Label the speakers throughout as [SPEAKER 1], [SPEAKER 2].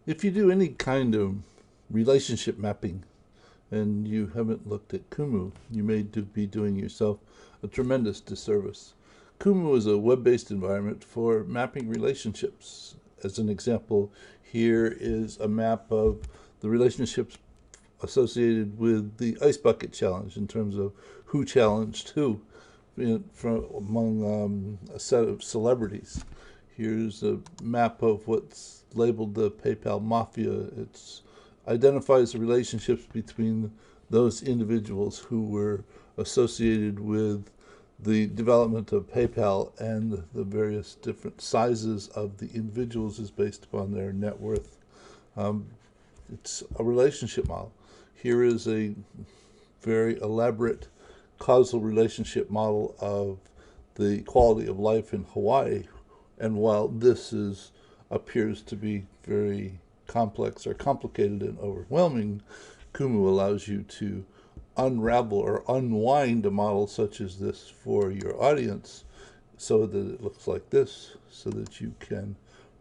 [SPEAKER 1] If you do any kind of relationship mapping and you haven't looked at Kumu, you may be doing yourself a tremendous disservice. Kumu is a web-based environment for mapping relationships. As an example, here is a map of the relationships associated with the Ice Bucket Challenge in terms of who challenged who among a set of celebrities. Here's a map of what's labeled the PayPal Mafia. It identifies the relationships between those individuals who were associated with the development of PayPal, and the various different sizes of the individuals is based upon their net worth. It's a relationship model. Here is a very elaborate causal relationship model of the quality of life in Hawaii. And while appears to be very complex or complicated and overwhelming, Kumu allows you to unravel or unwind a model such as this for your audience so that it looks like this, so that you can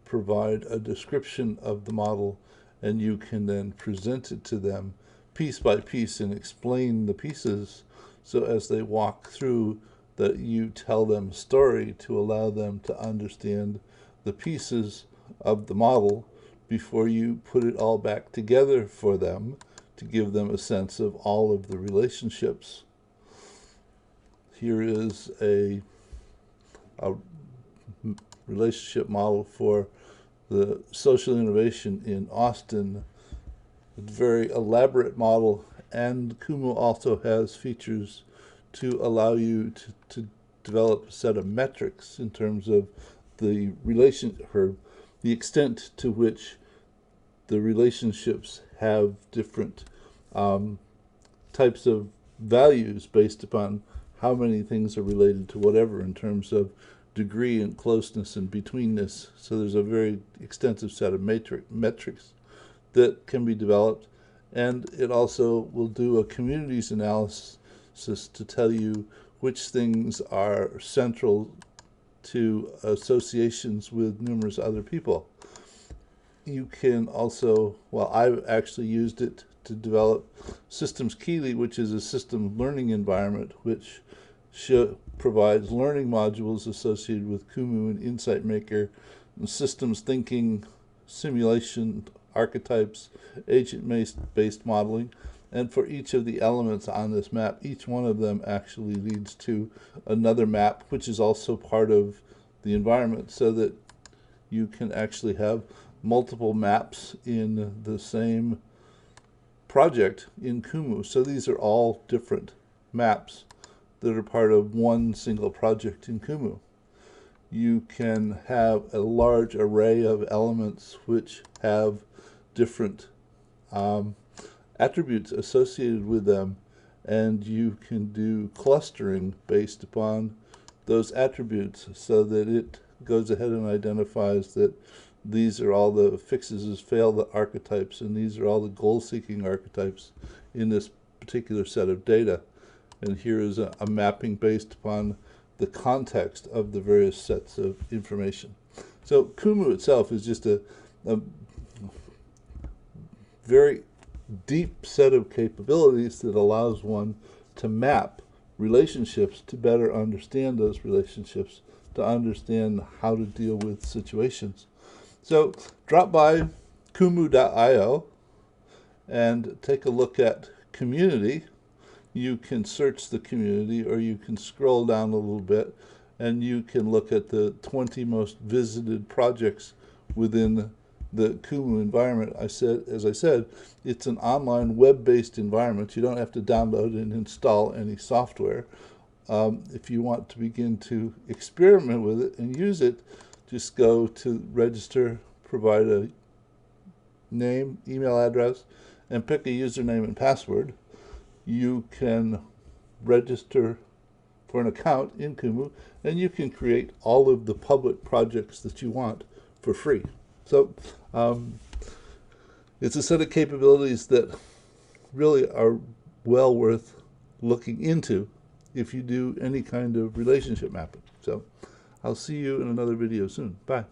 [SPEAKER 1] provide a description of the model and you can then present it to them piece by piece and explain the pieces, so as they walk through that you tell them a story to allow them to understand the pieces of the model before you put it all back together for them to give them a sense of all of the relationships. Here is a relationship model for the social innovation in Austin. It's a very elaborate model, and Kumu also has features to allow you to develop a set of metrics in terms of the the extent to which the relationships have different types of values based upon how many things are related to whatever in terms of degree and closeness and betweenness. So there's a very extensive set of metrics that can be developed, and it also will do a communities analysis to tell you which things are central to associations with numerous other people. You can also, well, I've actually used it to develop Systems Keeley, which is a system learning environment which provides learning modules associated with Kumu and Insight Maker, and systems thinking, simulation, archetypes, agent-based modeling. And for each of the elements on this map, each one of them actually leads to another map, which is also part of the environment, so that you can actually have multiple maps in the same project in Kumu. So these are all different maps that are part of one single project in Kumu. You can have a large array of elements which have different attributes associated with them, and you can do clustering based upon those attributes, so that it goes ahead and identifies that these are all the fixes as fail archetypes, and these are all the goal-seeking archetypes in this particular set of data. And here is a mapping based upon the context of the various sets of information. So Kumu itself is just a very deep set of capabilities that allows one to map relationships, to better understand those relationships, to understand how to deal with situations. So drop by kumu.io and take a look at community. You can search the community, or you can scroll down a little bit and you can look at the 20 most visited projects within the Kumu environment. As I said, it's an online web-based environment. You don't have to download and install any software. If you want to begin to experiment with it and use it, just go to register, provide a name, email address, and pick a username and password. You can register for an account in Kumu, and you can create all of the public projects that you want for free. So it's a set of capabilities that really are well worth looking into if you do any kind of relationship mapping. So I'll see you in another video soon. Bye.